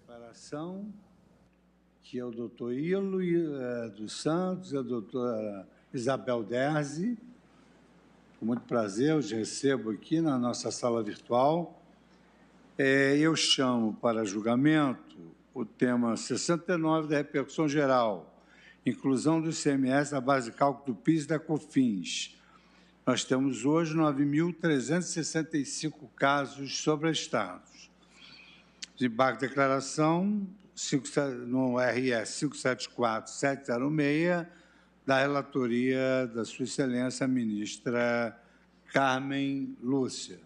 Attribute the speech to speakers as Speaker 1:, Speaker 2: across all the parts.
Speaker 1: declaração, que é o doutor Ilo dos Santos e a doutora Isabel Derzi. Com muito prazer, os recebo aqui na nossa sala virtual. Eu chamo para julgamento o tema 69 da repercussão geral, inclusão do ICMS na base de cálculo do PIS e da COFINS. Nós temos hoje 9.365 casos sobrestados. Desembarque de declaração no RS 574706, da relatoria da Sua Excelência, a ministra Carmen Lúcia.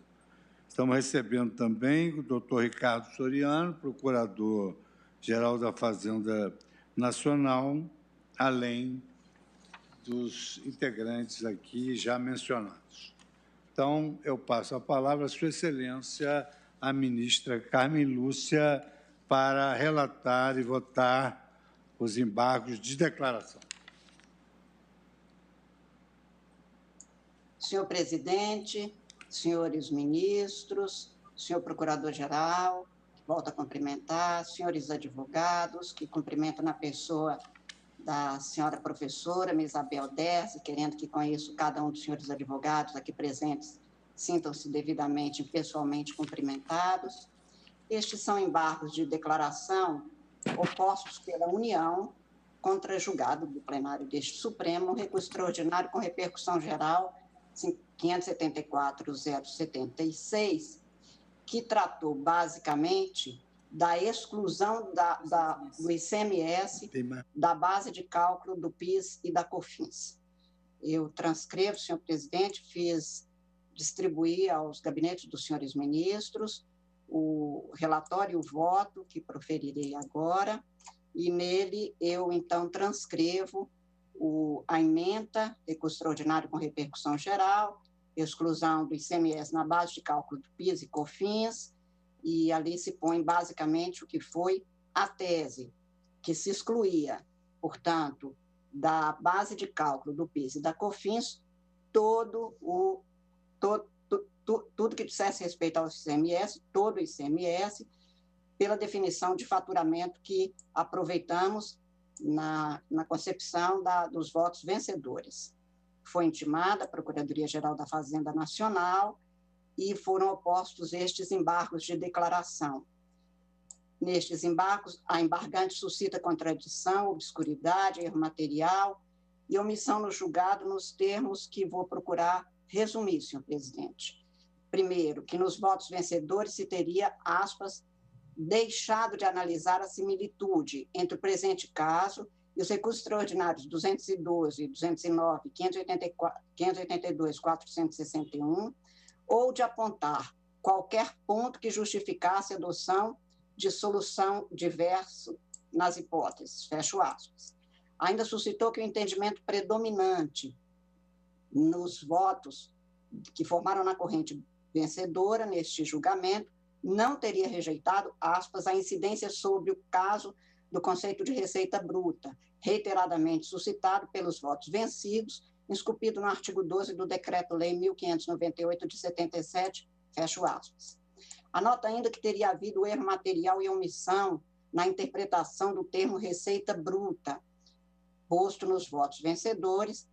Speaker 1: Estamos recebendo também o doutor Ricardo Soriano, procurador-geral da Fazenda Nacional, além dos integrantes aqui já mencionados. Então, eu passo a palavra à Sua Excelência, a ministra Carmen Lúcia, para relatar e votar os embargos de declaração.
Speaker 2: Senhor presidente, senhores ministros, senhor procurador-geral, que volta a cumprimentar, senhores advogados, que cumprimento na pessoa da senhora professora, Miss Isabel Derzi, querendo que conheço cada um dos senhores advogados aqui presentes, sintam-se devidamente e pessoalmente cumprimentados. Estes são embargos de declaração opostos pela União contra julgado do plenário deste Supremo, um recurso extraordinário com repercussão geral 574.076, que tratou basicamente da exclusão do ICMS da base de cálculo do PIS e da COFINS. Eu transcrevo, senhor presidente, distribuí aos gabinetes dos senhores ministros o relatório e o voto que proferirei agora, e nele eu, então, transcrevo a ementa, recurso extraordinário com repercussão geral, exclusão do ICMS na base de cálculo do PIS e COFINS, e ali se põe basicamente o que foi a tese, que se excluía, portanto, da base de cálculo do PIS e da COFINS, tudo que dissesse respeito ao ICMS, todo o ICMS, pela definição de faturamento que aproveitamos na concepção dos votos vencedores. Foi intimada a Procuradoria-Geral da Fazenda Nacional e foram opostos estes embargos de declaração. Nestes embargos, a embargante suscita contradição, obscuridade, erro material e omissão no julgado nos termos que vou procurar resumir, senhor presidente. Primeiro, que nos votos vencedores se teria, aspas, deixado de analisar a similitude entre o presente caso e os recursos extraordinários 212, 209, 582, 461, ou de apontar qualquer ponto que justificasse a adoção de solução diversa nas hipóteses, fecho aspas. Ainda suscitou que o entendimento predominante nos votos que formaram na corrente vencedora neste julgamento não teria rejeitado, aspas, a incidência sobre o caso do conceito de receita bruta, reiteradamente suscitado pelos votos vencidos, esculpido no artigo 12 do Decreto-Lei 1598 de 77, fecho aspas. Anota ainda que teria havido erro material e omissão na interpretação do termo receita bruta, posto nos votos vencedores,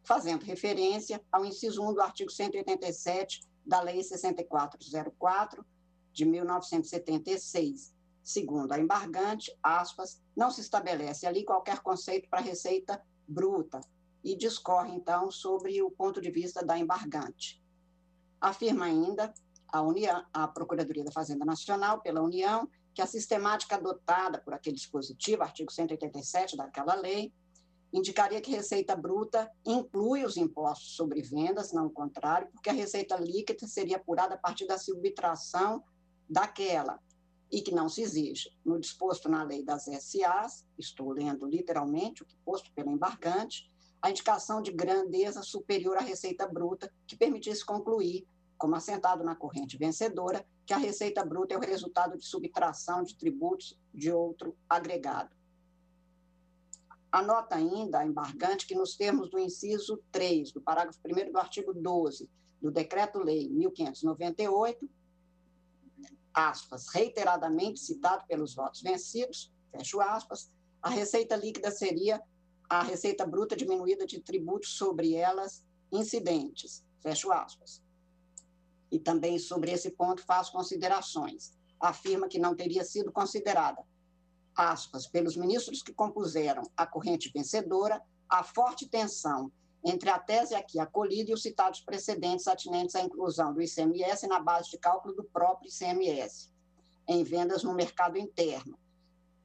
Speaker 2: fazendo referência ao inciso 1 do artigo 187 da Lei 6404, de 1976. Segundo a embargante, aspas, não se estabelece ali qualquer conceito para receita bruta e discorre, então, sobre o ponto de vista da embargante. Afirma ainda a Procuradoria da Fazenda Nacional, pela União, que a sistemática adotada por aquele dispositivo, artigo 187 daquela lei, indicaria que receita bruta inclui os impostos sobre vendas, não o contrário, porque a receita líquida seria apurada a partir da subtração daquela, e que não se exige. No disposto na lei das SAs, estou lendo literalmente o que posto pela embargante, a indicação de grandeza superior à receita bruta, que permitisse concluir, como assentado na corrente vencedora, que a receita bruta é o resultado de subtração de tributos de outro agregado. Anota ainda a embargante que, nos termos do inciso 3, do parágrafo 1º do artigo 12 do Decreto-Lei 1598, aspas, reiteradamente citado pelos votos vencidos, fecho aspas, a receita líquida seria a receita bruta diminuída de tributos sobre elas incidentes, fecho aspas. E também sobre esse ponto faz considerações. Afirma que não teria sido considerada, aspas, pelos ministros que compuseram a corrente vencedora, a forte tensão entre a tese aqui acolhida e os citados precedentes atinentes à inclusão do ICMS na base de cálculo do próprio ICMS, em vendas no mercado interno.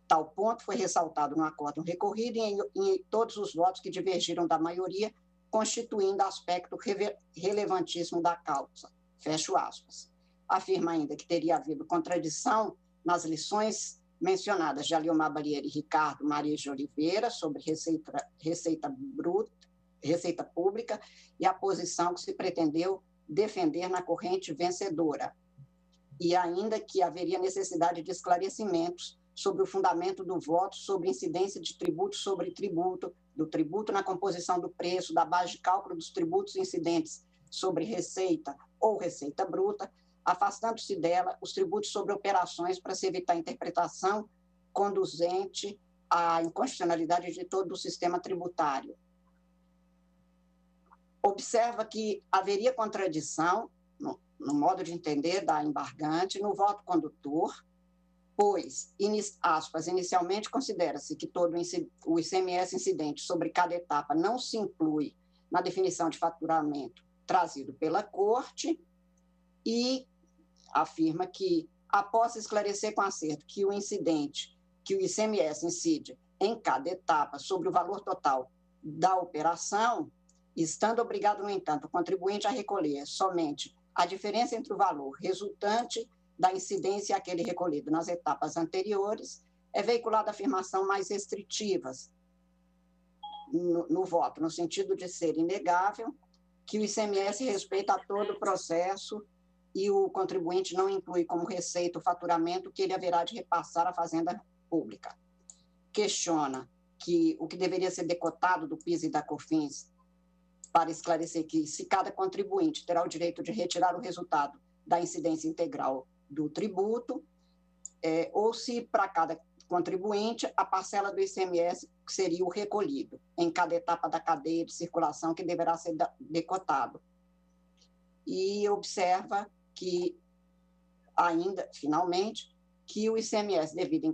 Speaker 2: Tal ponto foi ressaltado no acórdão recorrido e em todos os votos que divergiram da maioria, constituindo aspecto relevantíssimo da causa. Fecho aspas. Afirma ainda que teria havido contradição nas lições mencionadas de Aliomar Balieiro e Ricardo Maria de Oliveira sobre receita pública e a posição que se pretendeu defender na corrente vencedora. E ainda que haveria necessidade de esclarecimentos sobre o fundamento do voto sobre incidência de tributo sobre tributo, do tributo na composição do preço, da base de cálculo dos tributos incidentes sobre receita ou receita bruta, afastando-se dela os tributos sobre operações para se evitar a interpretação conduzente à inconstitucionalidade de todo o sistema tributário. Observa que haveria contradição no modo de entender da embargante no voto condutor, pois, aspas, inicialmente considera-se que todo o ICMS incidente sobre cada etapa não se inclui na definição de faturamento trazido pela Corte e afirma que, após esclarecer com acerto que o incidente, que o ICMS incide em cada etapa sobre o valor total da operação, estando obrigado, no entanto, o contribuinte a recolher somente a diferença entre o valor resultante da incidência e aquele recolhido nas etapas anteriores, é veiculada a afirmação mais restritivas no voto, no sentido de ser inegável que o ICMS respeita a todo o processo e o contribuinte não inclui como receita o faturamento que ele haverá de repassar à Fazenda Pública. Questiona que o que deveria ser decotado do PIS e da COFINS para esclarecer que se cada contribuinte terá o direito de retirar o resultado da incidência integral do tributo, ou se para cada contribuinte a parcela do ICMS seria o recolhido em cada etapa da cadeia de circulação que deverá ser decotado. E observa que, ainda, finalmente, que o ICMS devido em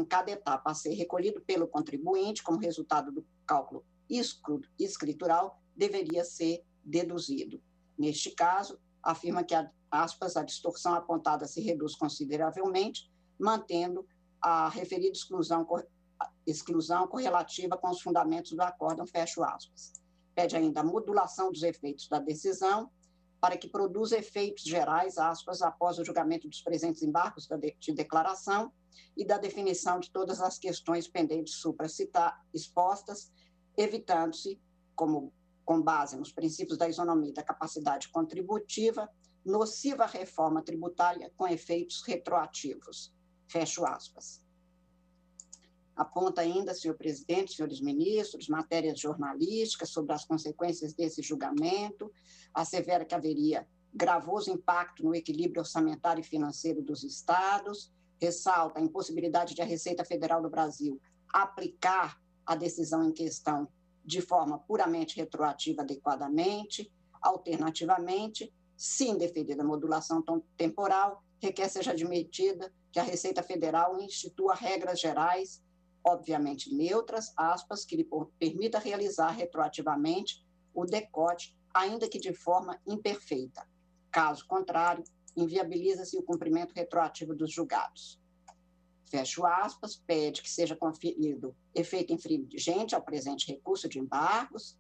Speaker 2: cada etapa a ser recolhido pelo contribuinte como resultado do cálculo escritural deveria ser deduzido. Neste caso, afirma que, aspas, a distorção apontada se reduz consideravelmente, mantendo a referida exclusão correlativa com os fundamentos do acórdão, fecho aspas. Pede ainda a modulação dos efeitos da decisão para que produza efeitos gerais, aspas, após o julgamento dos presentes embargos de declaração e da definição de todas as questões pendentes expostas, evitando-se, com base nos princípios da isonomia e da capacidade contributiva, nociva reforma tributária com efeitos retroativos. Fecho aspas. Aponta ainda, senhor presidente, senhores ministros, matérias jornalísticas sobre as consequências desse julgamento, assevera que haveria gravoso impacto no equilíbrio orçamentário e financeiro dos estados, ressalta a impossibilidade de a Receita Federal do Brasil aplicar a decisão em questão de forma puramente retroativa adequadamente, alternativamente, se indeferida a modulação temporal, requer seja admitida que a Receita Federal institua regras gerais, obviamente neutras, aspas, que lhe permita realizar retroativamente o decote, ainda que de forma imperfeita. Caso contrário, inviabiliza-se o cumprimento retroativo dos julgados. Fecho aspas, pede que seja conferido efeito infringente ao presente recurso de embargos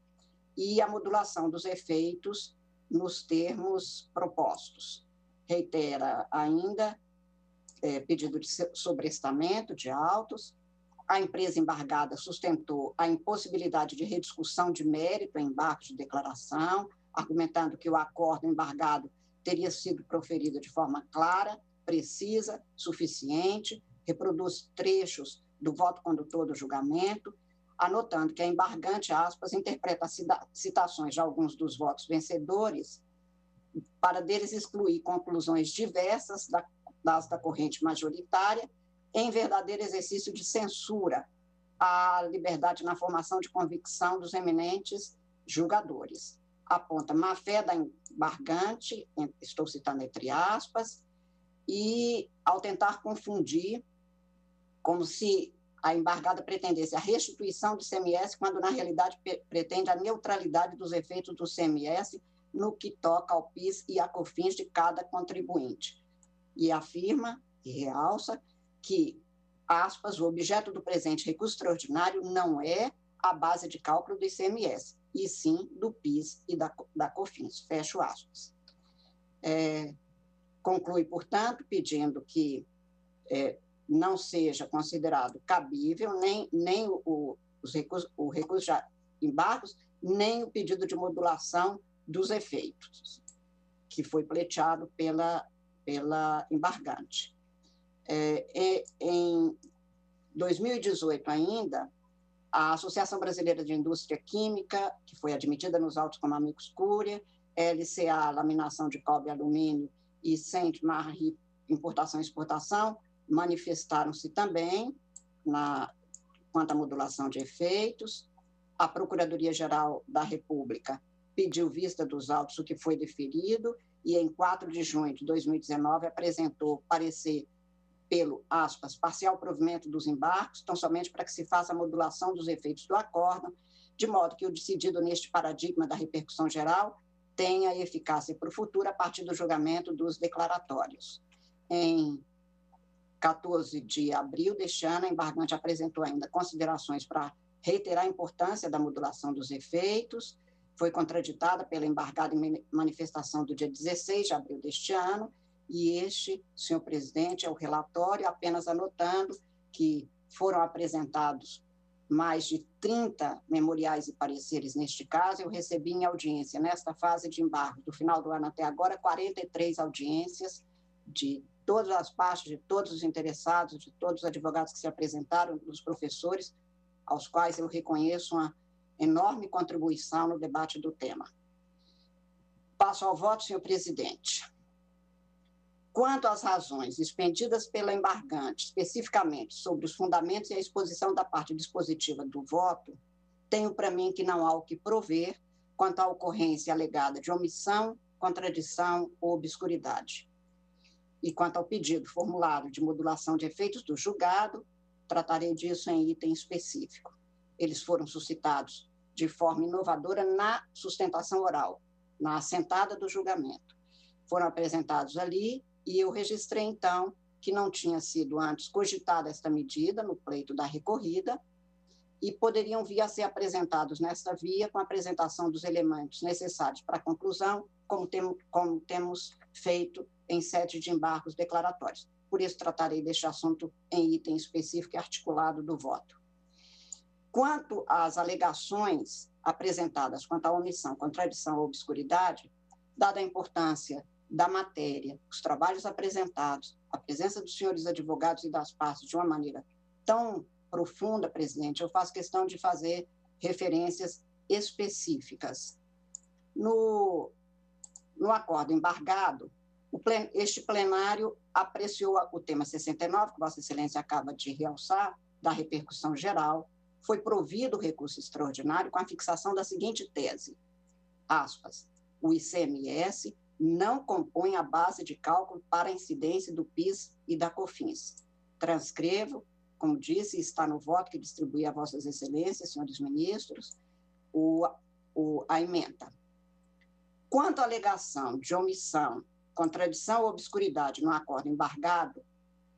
Speaker 2: e a modulação dos efeitos nos termos propostos. Reitera ainda pedido de sobrestamento de autos. A empresa embargada sustentou a impossibilidade de rediscussão de mérito em embargos de declaração, argumentando que o acordo embargado teria sido proferido de forma clara, precisa, suficiente, reproduz trechos do voto condutor do julgamento, anotando que a embargante, aspas, interpreta citações de alguns dos votos vencedores para deles excluir conclusões diversas da corrente majoritária, em verdadeiro exercício de censura à liberdade na formação de convicção dos eminentes julgadores. Aponta má-fé da embargante, estou citando entre aspas, e ao tentar confundir, como se a embargada pretendesse a restituição do ICMS, quando na realidade pretende a neutralidade dos efeitos do ICMS no que toca ao PIS e à COFINS de cada contribuinte. E afirma e realça que, aspas, o objeto do presente recurso extraordinário não é a base de cálculo do ICMS, e sim do PIS e da COFINS, fecho aspas. Conclui, portanto, pedindo que não seja considerado cabível nem o recurso de embargos, nem o pedido de modulação dos efeitos, que foi pleiteado pela embargante. Em 2018 ainda, a Associação Brasileira de Indústria Química, que foi admitida nos autos como amicus curiae, LCA, Laminação de Cobre e Alumínio, e Saint-Marie, Importação e Exportação, manifestaram-se também quanto à modulação de efeitos. A Procuradoria-Geral da República pediu vista dos autos, o que foi deferido, e em 4 de junho de 2019 apresentou parecer pelo, aspas, parcial provimento dos embargos, tão somente para que se faça a modulação dos efeitos do acórdão, de modo que o decidido neste paradigma da repercussão geral tenha eficácia para o futuro a partir do julgamento dos declaratórios. Em 14 de abril deste ano, a embargante apresentou ainda considerações para reiterar a importância da modulação dos efeitos, foi contraditada pela embargada em manifestação do dia 16 de abril deste ano, e este, senhor presidente, é o relatório, apenas anotando que foram apresentados mais de 30 memoriais e pareceres neste caso. Eu recebi em audiência, nesta fase de embargo, do final do ano até agora, 43 audiências de todas as partes, de todos os interessados, de todos os advogados que se apresentaram, dos professores, aos quais eu reconheço uma enorme contribuição no debate do tema. Passo ao voto, senhor presidente. Quanto às razões expendidas pela embargante, especificamente sobre os fundamentos e a exposição da parte dispositiva do voto, tenho para mim que não há o que prover quanto à ocorrência alegada de omissão, contradição ou obscuridade. E quanto ao pedido formulado de modulação de efeitos do julgado, tratarei disso em item específico. Eles foram suscitados de forma inovadora na sustentação oral, na assentada do julgamento. Foram apresentados ali e eu registrei, então, que não tinha sido antes cogitada esta medida no pleito da recorrida e poderiam vir a ser apresentados nesta via com a apresentação dos elementos necessários para a conclusão, como temos feito em sede de embargos declaratórios. Por isso, tratarei deste assunto em item específico e articulado do voto. Quanto às alegações apresentadas quanto à omissão, contradição ou obscuridade, dada a importância da matéria, os trabalhos apresentados, a presença dos senhores advogados e das partes de uma maneira tão profunda, presidente, eu faço questão de fazer referências específicas. No acordo embargado, este plenário apreciou o tema 69, que Vossa Excelência acaba de realçar, da repercussão geral, foi provido o recurso extraordinário com a fixação da seguinte tese, aspas, o ICMS não compõe a base de cálculo para a incidência do PIS e da COFINS. Transcrevo, como disse, está no voto que distribuí a Vossas Excelências, senhores ministros, a ementa. Quanto à alegação de omissão, contradição ou obscuridade no acordo embargado,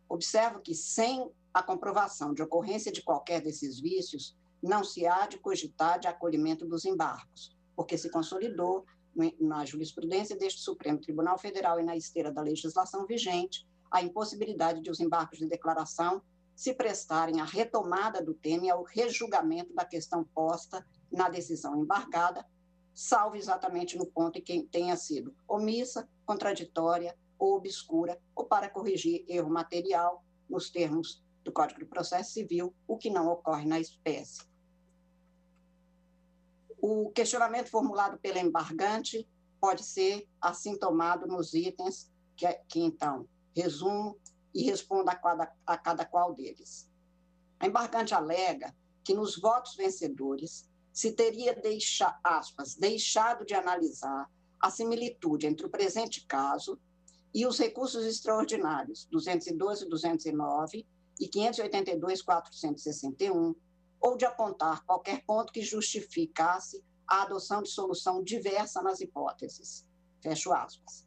Speaker 2: observo que, sem a comprovação de ocorrência de qualquer desses vícios, não se há de cogitar de acolhimento dos embargos, porque se consolidou na jurisprudência deste Supremo Tribunal Federal e na esteira da legislação vigente a impossibilidade de os embargos de declaração se prestarem à retomada do tema e ao rejulgamento da questão posta na decisão embargada, salvo exatamente no ponto em que tenha sido omissa, contraditória ou obscura, ou para corrigir erro material nos termos do Código de Processo Civil, o que não ocorre na espécie. O questionamento formulado pela embargante pode ser assim tomado nos itens que então resumo e respondo a cada qual deles. A embargante alega que nos votos vencedores se teria deixado de analisar a similitude entre o presente caso e os recursos extraordinários 212.209 e 582.461, ou de apontar qualquer ponto que justificasse a adoção de solução diversa nas hipóteses. Fecho aspas.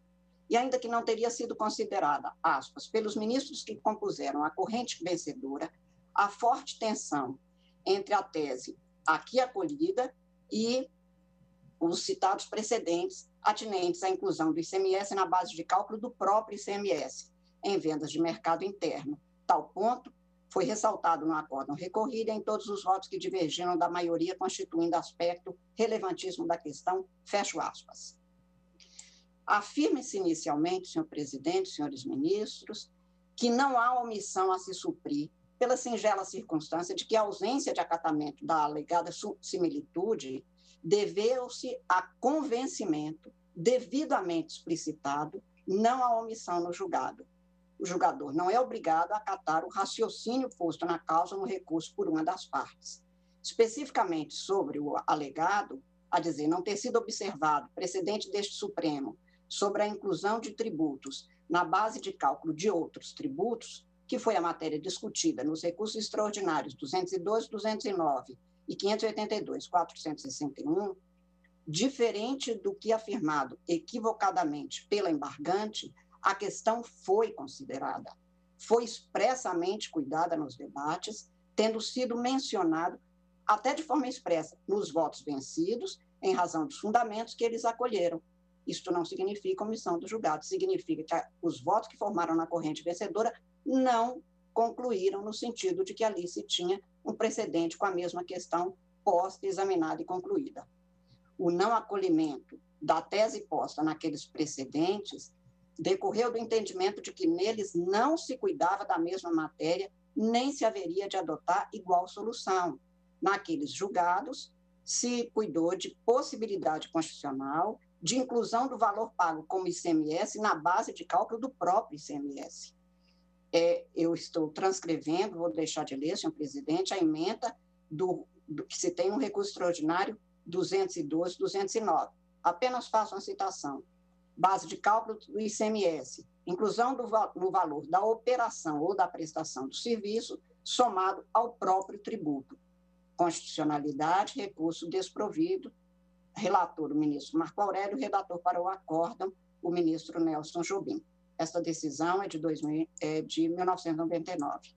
Speaker 2: E ainda que não teria sido considerada, aspas, pelos ministros que compuseram a corrente vencedora, a forte tensão entre a tese aqui acolhida e os citados precedentes atinentes à inclusão do ICMS na base de cálculo do próprio ICMS em vendas de mercado interno. Tal ponto foi ressaltado no acórdão recorrido em todos os votos que divergiram da maioria, constituindo aspecto relevantíssimo da questão, fecho aspas. Afirme-se inicialmente, senhor presidente, senhores ministros, que não há omissão a se suprir pela singela circunstância de que a ausência de acatamento da alegada similitude deveu-se a convencimento devidamente explicitado, não a omissão no julgado. O julgador não é obrigado a acatar o raciocínio posto na causa no recurso por uma das partes. Especificamente sobre o alegado, a dizer, não ter sido observado precedente deste Supremo sobre a inclusão de tributos na base de cálculo de outros tributos, que foi a matéria discutida nos recursos extraordinários 212.209 e 582.461, diferente do que afirmado equivocadamente pela embargante, a questão foi considerada, foi expressamente cuidada nos debates, tendo sido mencionado, até de forma expressa, nos votos vencidos, em razão dos fundamentos que eles acolheram. Isto não significa omissão do julgado, significa que os votos que formaram na corrente vencedora não concluíram no sentido de que ali se tinha um precedente com a mesma questão posta, examinada e concluída. O não acolhimento da tese posta naqueles precedentes decorreu do entendimento de que neles não se cuidava da mesma matéria, nem se haveria de adotar igual solução. Naqueles julgados, se cuidou de possibilidade constitucional de inclusão do valor pago como ICMS na base de cálculo do próprio ICMS. Eu estou transcrevendo, vou deixar de ler, senhor presidente, a emenda que se tem um recurso extraordinário 212.209. Apenas faço uma citação. Base de cálculo do ICMS, inclusão no valor da operação ou da prestação do serviço, somado ao próprio tributo. Constitucionalidade, recurso desprovido, relator o ministro Marco Aurélio, redator para o acórdão o ministro Nelson Jobim. Esta decisão é de 1999.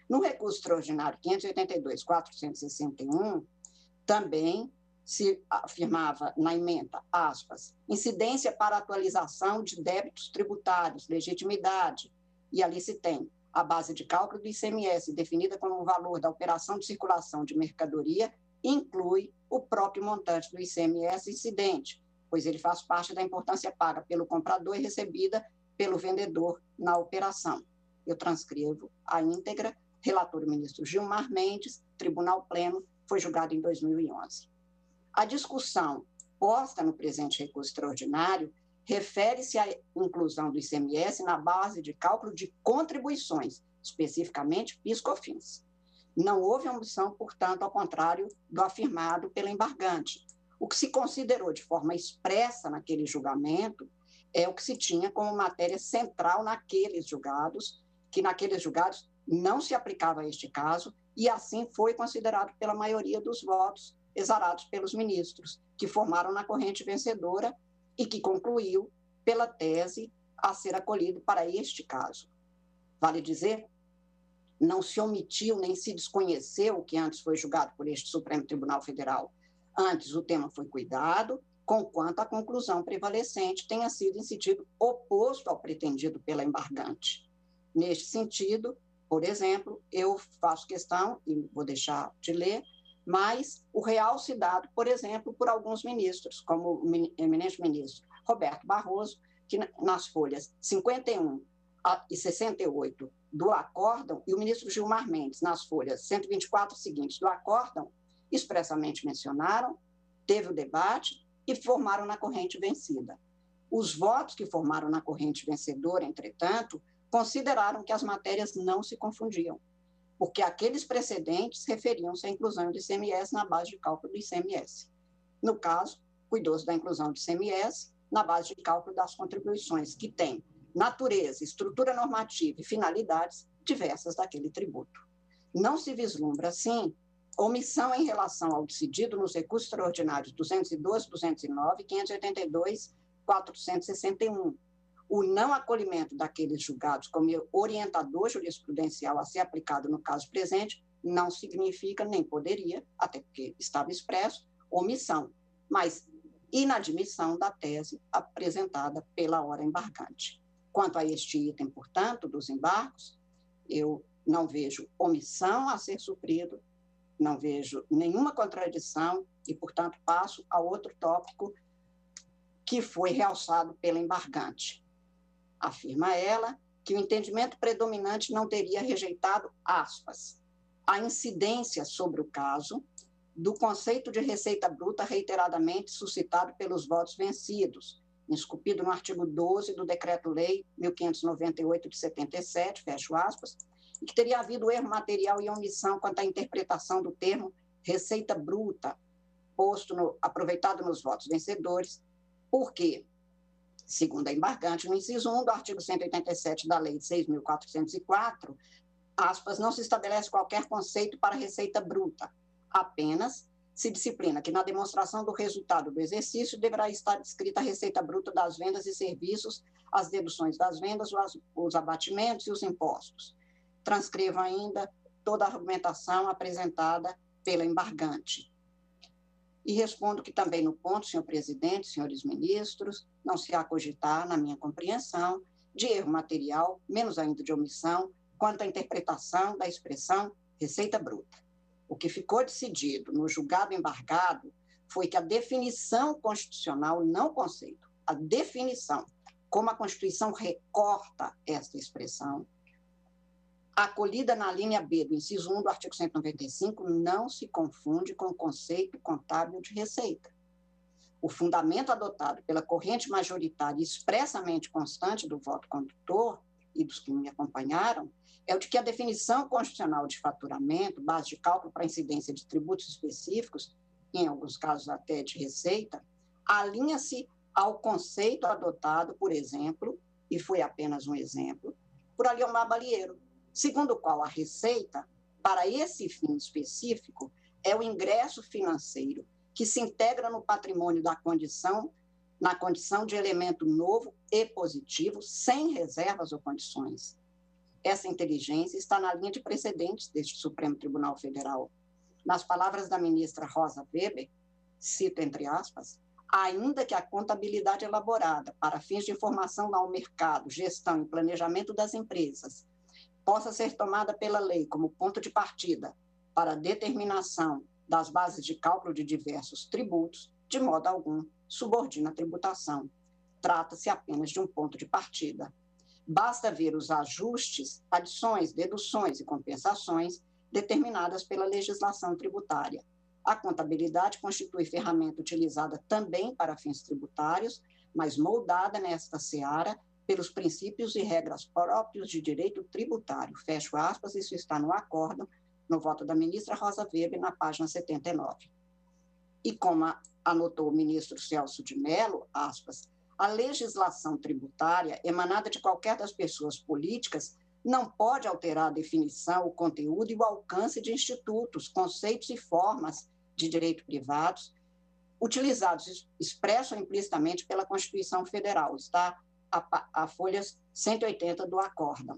Speaker 2: No recurso extraordinário 582.461, também se afirmava na emenda, aspas, incidência para atualização de débitos tributários, legitimidade, e ali se tem a base de cálculo do ICMS, definida como o valor da operação de circulação de mercadoria, inclui o próprio montante do ICMS incidente, pois ele faz parte da importância paga pelo comprador e recebida pelo vendedor na operação. Eu transcrevo a íntegra, relator o ministro Gilmar Mendes, Tribunal Pleno, foi julgado em 2011. A discussão posta no presente recurso extraordinário refere-se à inclusão do ICMS na base de cálculo de contribuições, especificamente PIS/COFINS. Não houve omissão, portanto, ao contrário do afirmado pela embargante. O que se considerou de forma expressa naquele julgamento é o que se tinha como matéria central naqueles julgados, que naqueles julgados não se aplicava a este caso, e assim foi considerado pela maioria dos votos exarados pelos ministros, que formaram na corrente vencedora e que concluiu pela tese a ser acolhido para este caso. Vale dizer, não se omitiu nem se desconheceu o que antes foi julgado por este Supremo Tribunal Federal. Antes, o tema foi cuidado, conquanto a conclusão prevalecente tenha sido em sentido oposto ao pretendido pela embargante. Neste sentido, por exemplo, eu faço questão, e vou deixar de ler, mas o realce dado, por exemplo, por alguns ministros, como o eminente ministro Roberto Barroso, que nas folhas 51 e 68 do acórdão, e o ministro Gilmar Mendes, nas folhas 124 seguintes do acórdão, expressamente mencionaram, teve o debate e formaram na corrente vencida. Os votos que formaram na corrente vencedora, entretanto, consideraram que as matérias não se confundiam, porque aqueles precedentes referiam-se à inclusão de ICMS na base de cálculo do ICMS. No caso, cuidou-se da inclusão de ICMS na base de cálculo das contribuições, que tem natureza, estrutura normativa e finalidades diversas daquele tributo. Não se vislumbra, assim, omissão em relação ao decidido nos recursos extraordinários 212, 209 e 582, 461. O não acolhimento daqueles julgados como orientador jurisprudencial a ser aplicado no caso presente não significa, nem poderia, até porque estava expresso, omissão, mas inadmissão da tese apresentada pela hora embargante. Quanto a este item, portanto, dos embargos, eu não vejo omissão a ser suprido, não vejo nenhuma contradição e, portanto, passo a outro tópico que foi realçado pela embargante. Afirma ela que o entendimento predominante não teria rejeitado, aspas, a incidência sobre o caso do conceito de receita bruta reiteradamente suscitado pelos votos vencidos, esculpido no artigo 12 do Decreto-Lei 1598 de 77, fecho aspas, e que teria havido erro material e omissão quanto à interpretação do termo receita bruta, aproveitado nos votos vencedores, porque, segundo a embargante, no inciso 1 do artigo 187 da Lei 6.404, aspas, não se estabelece qualquer conceito para receita bruta, apenas se disciplina que na demonstração do resultado do exercício deverá estar descrita a receita bruta das vendas e serviços, as deduções das vendas, os abatimentos e os impostos. Transcrevo ainda toda a argumentação apresentada pela embargante. E respondo que também no ponto, senhor presidente, senhores ministros, não se há cogitar, na minha compreensão, de erro material, menos ainda de omissão, quanto à interpretação da expressão receita bruta. O que ficou decidido no julgado embargado foi que a definição constitucional, não o conceito, a definição, como a Constituição recorta esta expressão, acolhida na linha B do inciso 1 do artigo 195, não se confunde com o conceito contábil de receita. O fundamento adotado pela corrente majoritária expressamente constante do voto condutor e dos que me acompanharam é o de que a definição constitucional de faturamento, base de cálculo para incidência de tributos específicos, em alguns casos até de receita, alinha-se ao conceito adotado, por exemplo, e foi apenas um exemplo, por Aliomar Balieiro, segundo o qual a receita, para esse fim específico, é o ingresso financeiro que se integra no patrimônio da condição, na condição de elemento novo e positivo, sem reservas ou condições. Essa inteligência está na linha de precedentes deste Supremo Tribunal Federal. Nas palavras da ministra Rosa Weber, cito entre aspas, ainda que a contabilidade elaborada para fins de informação ao mercado, gestão e planejamento das empresas possa ser tomada pela lei como ponto de partida para a determinação das bases de cálculo de diversos tributos, de modo algum subordina a tributação. Trata-se apenas de um ponto de partida. Basta ver os ajustes, adições, deduções e compensações determinadas pela legislação tributária. A contabilidade constitui ferramenta utilizada também para fins tributários, mas moldada nesta seara pelos princípios e regras próprios de direito tributário. Fecho aspas, isso está no acórdão, no voto da ministra Rosa Weber, na página 79. E como anotou o ministro Celso de Mello, aspas, a legislação tributária emanada de qualquer das pessoas políticas não pode alterar a definição, o conteúdo e o alcance de institutos, conceitos e formas de direito privados utilizados expresso ou implicitamente pela Constituição Federal. Está a folhas 180 do acórdão.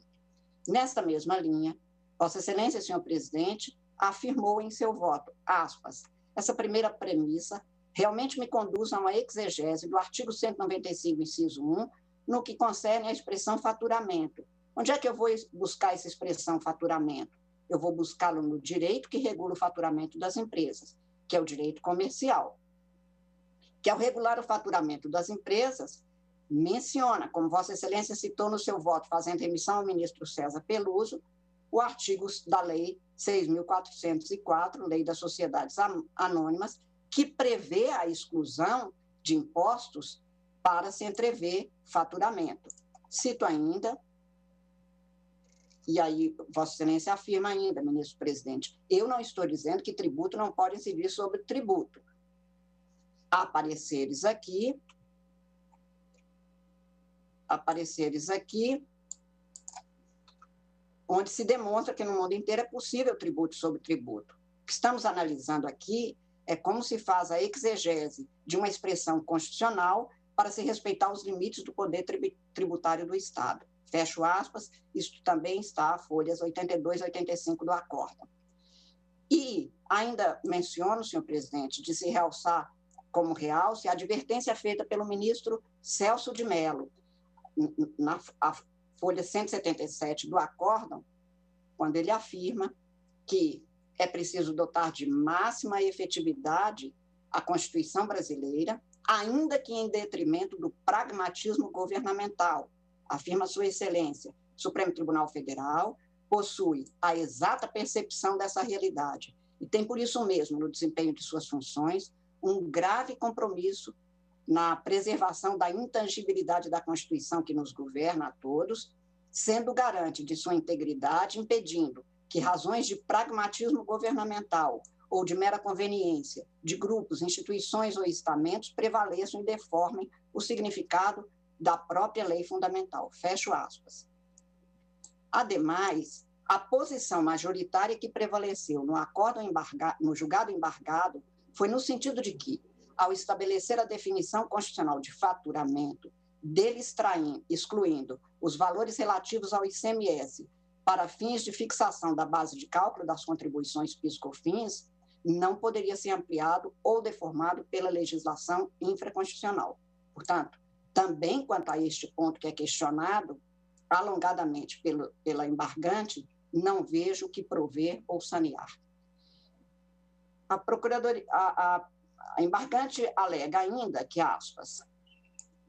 Speaker 2: Nesta mesma linha, Vossa Excelência, senhor presidente, afirmou em seu voto, aspas, essa primeira premissa realmente me conduz a uma exegese do artigo 195, inciso 1, no que concerne à expressão faturamento. Onde é que eu vou buscar essa expressão faturamento? Eu vou buscá-lo no direito que regula o faturamento das empresas, que é o direito comercial. Que ao regular o faturamento das empresas, menciona, como Vossa Excelência citou no seu voto, fazendo remissão ao ministro César Peluso, o artigo da Lei 6.404, Lei das Sociedades Anônimas, que prevê a exclusão de impostos para se entrever faturamento. Cito ainda E aí, Vossa Excelência afirma ainda, ministro-presidente, eu não estou dizendo que tributo não pode incidir sobre tributo. Há pareceres aqui, onde se demonstra que no mundo inteiro é possível tributo sobre tributo. O que estamos analisando aqui é como se faz a exegese de uma expressão constitucional para se respeitar os limites do poder tributário do Estado. Fecho aspas, isso também está folhas 82 e 85 do acórdão. E ainda menciono, senhor presidente, de se realçar como realce a advertência feita pelo ministro Celso de Mello, na folha 177 do acórdão, quando ele afirma que é preciso dotar de máxima efetividade a Constituição brasileira, ainda que em detrimento do pragmatismo governamental. Afirma Sua Excelência, Supremo Tribunal Federal possui a exata percepção dessa realidade e tem, por isso mesmo, no desempenho de suas funções, um grave compromisso na preservação da intangibilidade da Constituição que nos governa a todos, sendo garante de sua integridade, impedindo que razões de pragmatismo governamental ou de mera conveniência de grupos, instituições ou estamentos prevaleçam e deformem o significado da própria lei fundamental. Fecho aspas. Ademais, a posição majoritária que prevaleceu no julgado embargado foi no sentido de que, ao estabelecer a definição constitucional de faturamento, dele excluindo os valores relativos ao ICMS para fins de fixação da base de cálculo das contribuições PIS/COFINS, não poderia ser ampliado ou deformado pela legislação infraconstitucional. Portanto, também quanto a este ponto que é questionado alongadamente pela embargante, não vejo o que prover ou sanear. A embargante alega ainda que, aspas,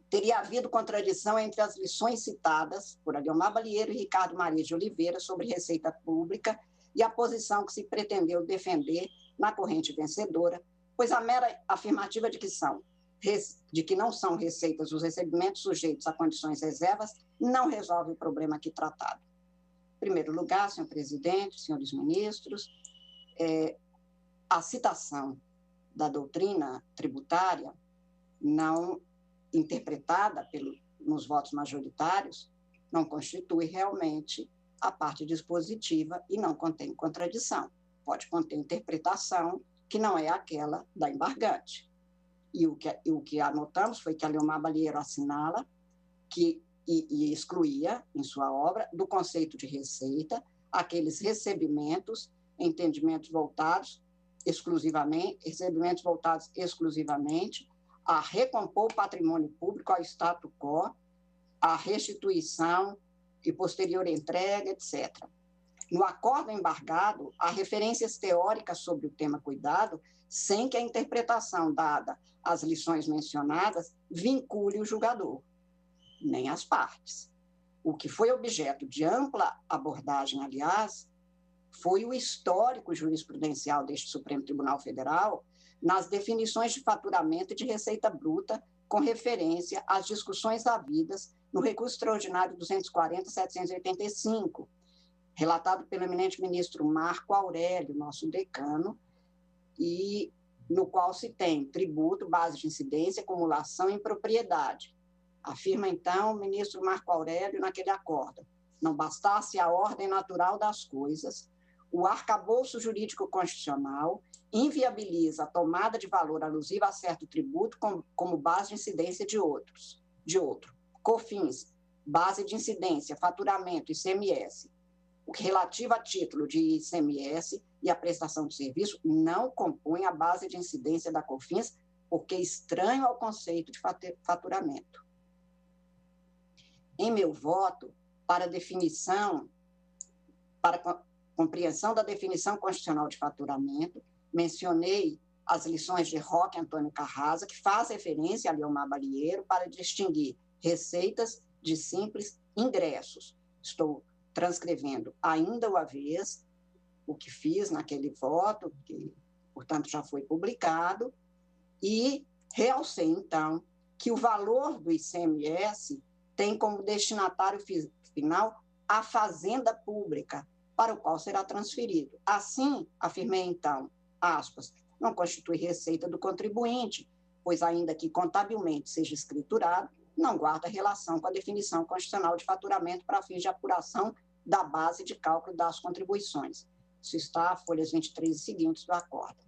Speaker 2: teria havido contradição entre as lições citadas por Aliomar Balieiro e Ricardo Maria de Oliveira sobre receita pública e a posição que se pretendeu defender na corrente vencedora, pois a mera afirmativa de que não são receitas os recebimentos sujeitos a condições reservas não resolve o problema aqui tratado. Em primeiro lugar, senhor presidente, senhores ministros, a citação da doutrina tributária não interpretada nos votos majoritários não constitui realmente a parte dispositiva e não contém contradição. Pode conter interpretação que não é aquela da embargante. E o que anotamos foi que Aliomar Balieiro assinala que e excluía, em sua obra, do conceito de receita, aqueles recebimentos voltados exclusivamente a recompor o patrimônio público ao status quo, a restituição e posterior entrega, etc. No acórdão embargado, há referências teóricas sobre o tema cuidado, sem que a interpretação dada às lições mencionadas vincule o julgador, nem as partes. O que foi objeto de ampla abordagem, aliás, foi o histórico jurisprudencial deste Supremo Tribunal Federal nas definições de faturamento e de receita bruta, com referência às discussões havidas no recurso extraordinário 240.785, relatado pelo eminente ministro Marco Aurélio, nosso decano, e no qual se tem tributo, base de incidência, acumulação e propriedade. Afirma, então, o ministro Marco Aurélio naquele acórdão: não bastasse a ordem natural das coisas, o arcabouço jurídico constitucional inviabiliza a tomada de valor alusiva a certo tributo como base de incidência de outro. COFINS, base de incidência, faturamento, ICMS. O que relativo a título de ICMS e a prestação de serviço não compõe a base de incidência da COFINS, porque é estranho ao conceito de faturamento. Em meu voto, para compreensão da definição constitucional de faturamento, mencionei as lições de Roque Antônio Carrasa, que faz referência a Aliomar Balieiro para distinguir receitas de simples ingressos. Estou transcrevendo ainda uma vez o que fiz naquele voto, que, portanto, já foi publicado, e realcei, então, que o valor do ICMS tem como destinatário final à fazenda pública, para o qual será transferido. Assim, afirmei então, aspas, não constitui receita do contribuinte, pois ainda que contabilmente seja escriturado, não guarda relação com a definição constitucional de faturamento para fins de apuração da base de cálculo das contribuições. Isso está folhas 23 e seguintes do acórdão.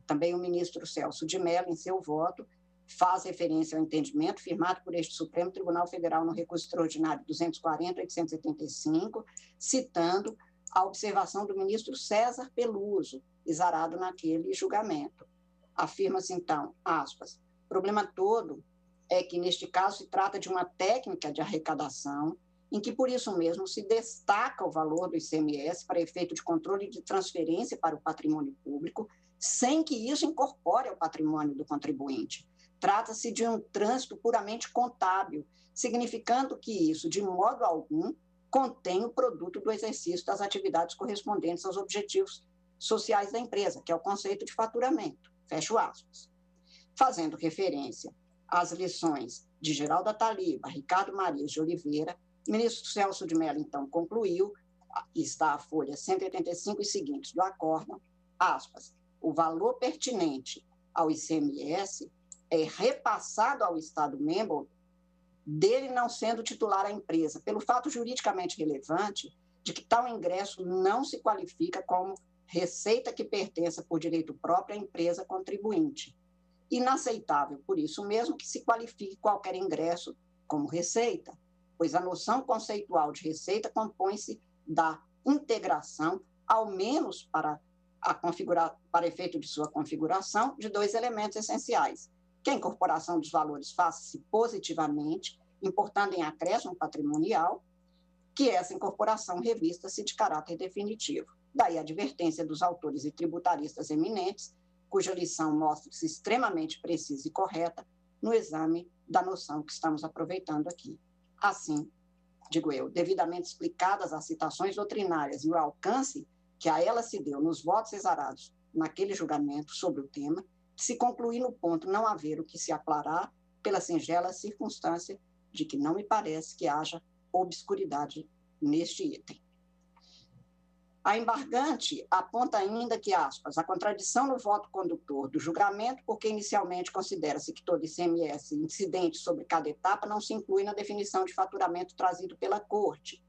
Speaker 2: Também o ministro Celso de Mello, em seu voto, faz referência ao entendimento firmado por este Supremo Tribunal Federal no recurso extraordinário 240.875, citando a observação do ministro César Peluso, exarado naquele julgamento. Afirma-se, então, aspas, o problema todo é que, neste caso, se trata de uma técnica de arrecadação em que, por isso mesmo, se destaca o valor do ICMS para efeito de controle de transferência para o patrimônio público, sem que isso incorpore ao patrimônio do contribuinte. Trata-se de um trânsito puramente contábil, significando que isso, de modo algum, contém o produto do exercício das atividades correspondentes aos objetivos sociais da empresa, que é o conceito de faturamento. Fecho aspas. Fazendo referência às lições de Geraldo Ataliba, Ricardo Marias de Oliveira, o ministro Celso de Mello, então, concluiu, está a folha 185 e seguintes do acórdão, aspas, o valor pertinente ao ICMS é repassado ao Estado-membro dele não sendo titular a empresa, pelo fato juridicamente relevante de que tal ingresso não se qualifica como receita que pertença por direito próprio à empresa contribuinte. Inaceitável, por isso mesmo, que se qualifique qualquer ingresso como receita, pois a noção conceitual de receita compõe-se da integração, ao menos para efeito de sua configuração, de dois elementos essenciais, que a incorporação dos valores faça-se positivamente, importando em acréscimo patrimonial, que essa incorporação revista-se de caráter definitivo. Daí a advertência dos autores e tributaristas eminentes, cuja lição mostra-se extremamente precisa e correta no exame da noção que estamos aproveitando aqui. Assim, digo eu, devidamente explicadas as citações doutrinárias e o alcance que a ela se deu nos votos exarados naquele julgamento sobre o tema, se concluir no ponto não haver o que se aclarar pela singela circunstância de que não me parece que haja obscuridade neste item. A embargante aponta ainda que, aspas, a contradição no voto condutor do julgamento, porque inicialmente considera-se que todo ICMS incidente sobre cada etapa não se inclui na definição de faturamento trazido pela Corte.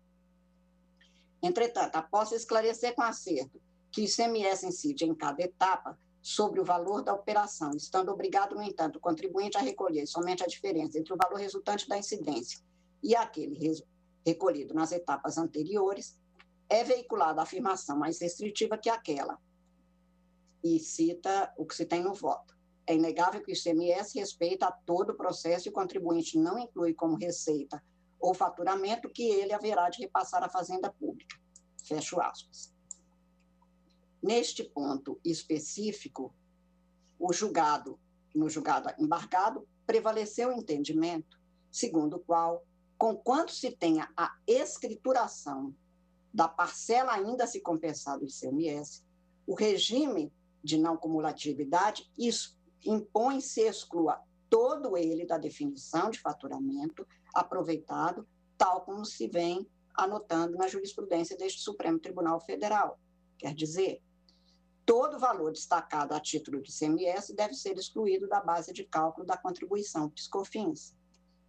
Speaker 2: Entretanto, após esclarecer com acerto que o ICMS incide em cada etapa sobre o valor da operação, estando obrigado, no entanto, o contribuinte a recolher somente a diferença entre o valor resultante da incidência e aquele recolhido nas etapas anteriores, é veiculada a afirmação mais restritiva que aquela, e cita o que se tem no voto. É inegável que o ICMS respeita a todo o processo e o contribuinte não inclui como receita ou faturamento que ele haverá de repassar à fazenda pública. Fecho aspas. Neste ponto específico, no julgado embargado, prevaleceu o entendimento segundo o qual, conquanto se tenha a escrituração da parcela ainda a se compensar do ICMS, o regime de não cumulatividade impõe se exclua todo ele da definição de faturamento aproveitado, tal como se vem anotando na jurisprudência deste Supremo Tribunal Federal. Quer dizer, todo valor destacado a título de ICMS deve ser excluído da base de cálculo da contribuição PIS/COFINS.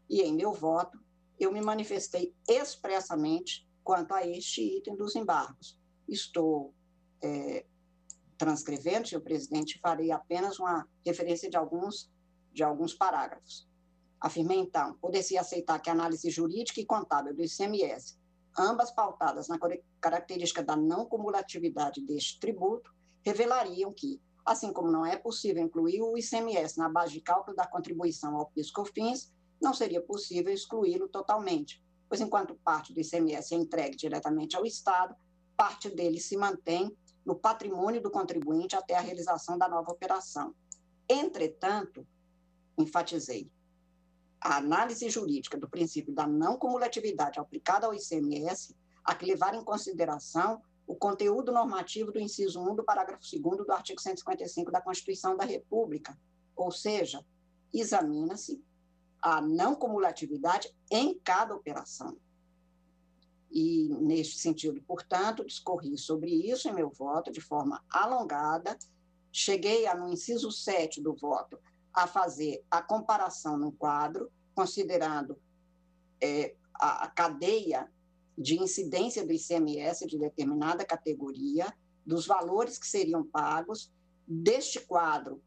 Speaker 2: E, em meu voto, eu me manifestei expressamente quanto a este item dos embargos. Estou transcrevendo, senhor presidente, farei apenas uma referência de alguns parágrafos. Afirmei, então, poder-se aceitar que a análise jurídica e contábil do ICMS, ambas pautadas na característica da não cumulatividade deste tributo, revelariam que, assim como não é possível incluir o ICMS na base de cálculo da contribuição ao PIS/COFINS, não seria possível excluí-lo totalmente, pois enquanto parte do ICMS é entregue diretamente ao Estado, parte dele se mantém no patrimônio do contribuinte até a realização da nova operação. Entretanto, enfatizei, a análise jurídica do princípio da não cumulatividade aplicada ao ICMS, a que levar em consideração o conteúdo normativo do inciso 1 do parágrafo 2º do artigo 155 da Constituição da República, ou seja, examina-se a não cumulatividade em cada operação. E, neste sentido, portanto, discorri sobre isso em meu voto de forma alongada. Cheguei, no inciso 7 do voto, a fazer a comparação no quadro, considerando a cadeia de incidência do ICMS de determinada categoria, dos valores que seriam pagos, deste quadro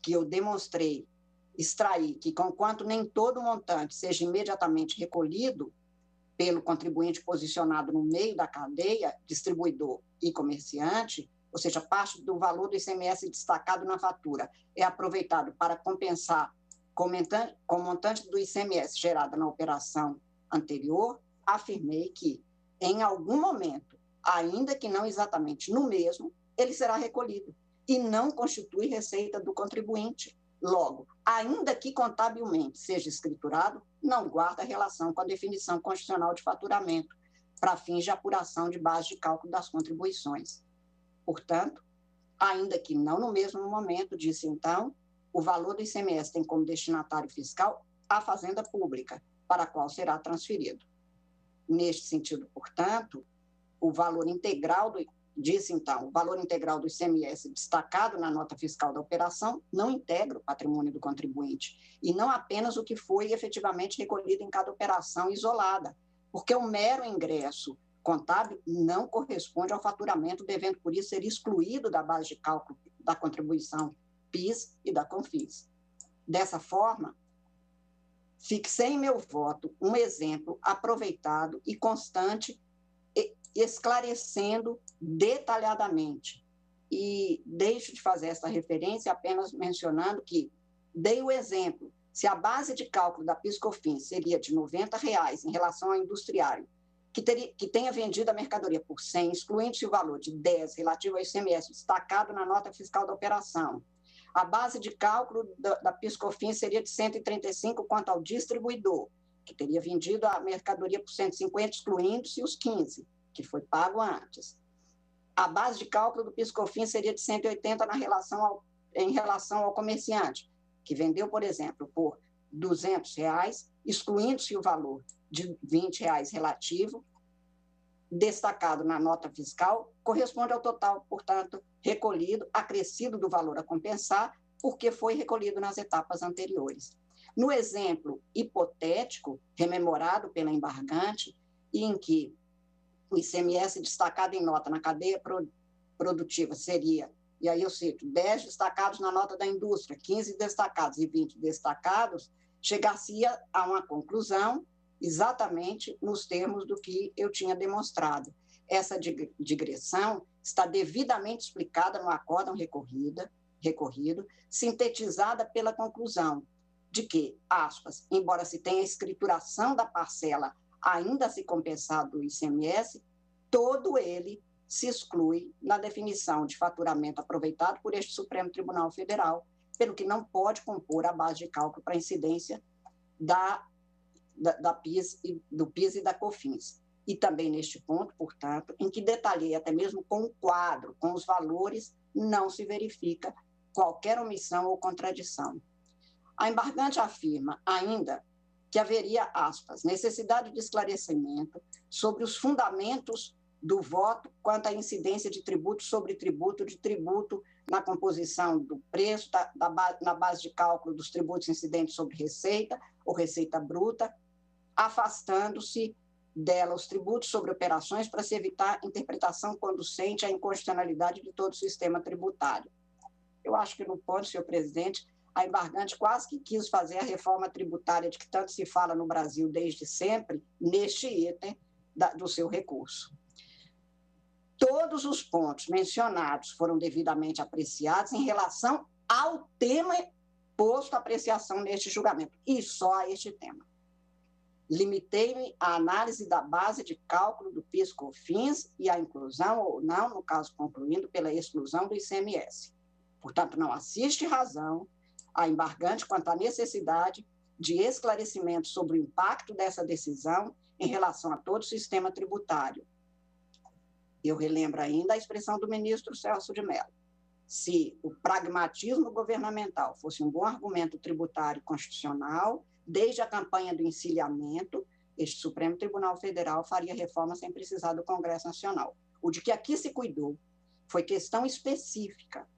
Speaker 2: que eu demonstrei, extrair que, conquanto nem todo o montante seja imediatamente recolhido pelo contribuinte posicionado no meio da cadeia, distribuidor e comerciante, ou seja, parte do valor do ICMS destacado na fatura é aproveitado para compensar com o montante do ICMS gerado na operação anterior, afirmei que, em algum momento, ainda que não exatamente no mesmo, ele será recolhido e não constitui receita do contribuinte. Logo, ainda que contabilmente seja escriturado, não guarda relação com a definição constitucional de faturamento, para fins de apuração de base de cálculo das contribuições. Portanto, ainda que não no mesmo momento, disse então, o valor do ICMS tem como destinatário fiscal a Fazenda Pública, para a qual será transferido. Neste sentido, portanto, o valor integral disse então, o valor integral do ICMS destacado na nota fiscal da operação não integra o patrimônio do contribuinte, e não apenas o que foi efetivamente recolhido em cada operação isolada, porque o mero ingresso contábil não corresponde ao faturamento, devendo, por isso, ser excluído da base de cálculo da contribuição PIS e da CONFIS. Dessa forma, fixei em meu voto um exemplo aproveitado e constante, esclarecendo detalhadamente. E deixo de fazer essa referência apenas mencionando que dei o exemplo. Se a base de cálculo da PIS/COFINS seria de R$ 90 em relação ao industriário, que tenha vendido a mercadoria por 100, excluindo-se o valor de 10 relativo ao ICMS destacado na nota fiscal da operação, a base de cálculo da PIS/COFINS seria de 135 quanto ao distribuidor, que teria vendido a mercadoria por 150, excluindo-se os 15, que foi pago antes. A base de cálculo do PIS/COFINS seria de 180 em relação ao comerciante, que vendeu, por exemplo, por R$ 200, excluindo-se o valor de R$ 20 relativo, destacado na nota fiscal, corresponde ao total, portanto, recolhido, acrescido do valor a compensar, porque foi recolhido nas etapas anteriores. No exemplo hipotético, rememorado pela embargante, em que o ICMS destacado em nota na cadeia produtiva seria, e aí eu cito, 10 destacados na nota da indústria, 15 destacados e 20 destacados, chegar-se-ia a uma conclusão exatamente nos termos do que eu tinha demonstrado. Essa digressão está devidamente explicada no acórdão recorrido, sintetizada pela conclusão de que, aspas, embora se tenha a escrituração da parcela ainda a se compensar do ICMS, todo ele se exclui na definição de faturamento aproveitado por este Supremo Tribunal Federal, pelo que não pode compor a base de cálculo para incidência do PIS e da COFINS. E também neste ponto, portanto, em que detalhei até mesmo com o quadro, com os valores, não se verifica qualquer omissão ou contradição. A embargante afirma ainda que haveria, aspas, necessidade de esclarecimento sobre os fundamentos do voto quanto à incidência de tributo sobre tributo, de tributo na composição do preço, na base de cálculo dos tributos incidentes sobre receita ou receita bruta, afastando-se dela os tributos sobre operações para se evitar interpretação conducente à inconstitucionalidade de todo o sistema tributário. Eu acho que no ponto, senhor presidente, a embargante quase que quis fazer a reforma tributária de que tanto se fala no Brasil desde sempre, neste item do seu recurso. Todos os pontos mencionados foram devidamente apreciados em relação ao tema posto à apreciação neste julgamento, e só a este tema. Limitei-me à análise da base de cálculo do PIS/COFINS e a inclusão ou não, no caso concluindo, pela exclusão do ICMS. Portanto, não assiste razão a embargante quanto à necessidade de esclarecimento sobre o impacto dessa decisão em relação a todo o sistema tributário. Eu relembro ainda a expressão do ministro Celso de Mello. Se o pragmatismo governamental fosse um bom argumento tributário constitucional, desde a campanha do encilhamento, este Supremo Tribunal Federal faria reforma sem precisar do Congresso Nacional. O de que aqui se cuidou foi questão específica,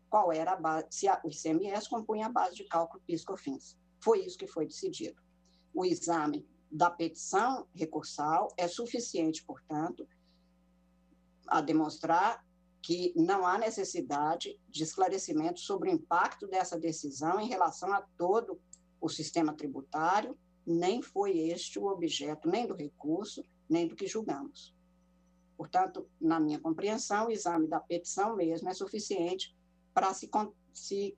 Speaker 2: qual era a base, se o ICMS compunha a base de cálculo PIS/COFINS. Foi isso que foi decidido. O exame da petição recursal é suficiente, portanto, a demonstrar que não há necessidade de esclarecimento sobre o impacto dessa decisão em relação a todo o sistema tributário, nem foi este o objeto nem do recurso, nem do que julgamos. Portanto, na minha compreensão, o exame da petição mesmo é suficiente para se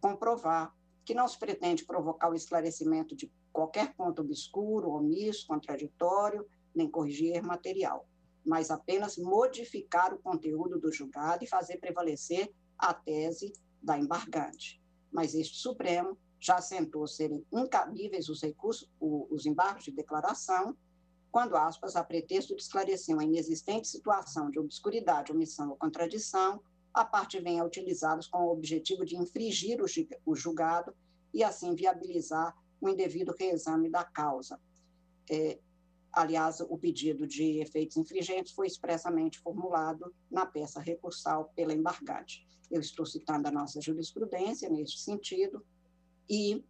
Speaker 2: comprovar que não se pretende provocar o esclarecimento de qualquer ponto obscuro, omisso, contraditório, nem corrigir material, mas apenas modificar o conteúdo do julgado e fazer prevalecer a tese da embargante. Mas este Supremo já assentou serem incabíveis os recursos, os embargos de declaração, quando, aspas, a pretexto de esclarecer uma inexistente situação de obscuridade, omissão ou contradição, a parte venha a utilizá-los com o objetivo de infringir o julgado e, assim, viabilizar o indevido reexame da causa. Aliás, o pedido de efeitos infringentes foi expressamente formulado na peça recursal pela embargante. Eu estou citando a nossa jurisprudência neste sentido e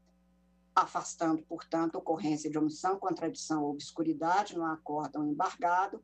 Speaker 2: afastando, portanto, a ocorrência de omissão, contradição ou obscuridade no acórdão embargado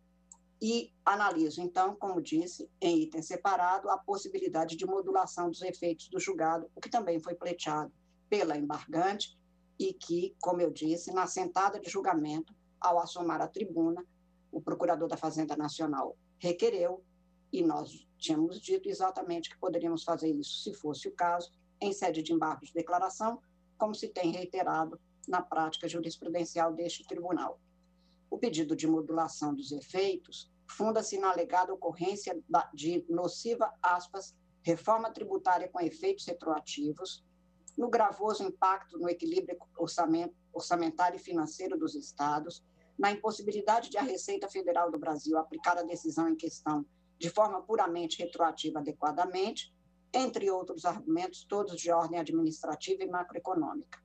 Speaker 2: e analiso, então, como disse, em item separado, a possibilidade de modulação dos efeitos do julgado, o que também foi pleiteado pela embargante e que, como eu disse, na sentada de julgamento, ao assomar a tribuna, o procurador da Fazenda Nacional requereu, e nós tínhamos dito exatamente que poderíamos fazer isso, se fosse o caso, em sede de embargo de declaração, como se tem reiterado na prática jurisprudencial deste tribunal. O pedido de modulação dos efeitos funda-se na alegada ocorrência de nociva, aspas, reforma tributária com efeitos retroativos, no gravoso impacto no equilíbrio orçamentário e financeiro dos estados, na impossibilidade de a Receita Federal do Brasil aplicar a decisão em questão de forma puramente retroativa adequadamente, entre outros argumentos, todos de ordem administrativa e macroeconômica.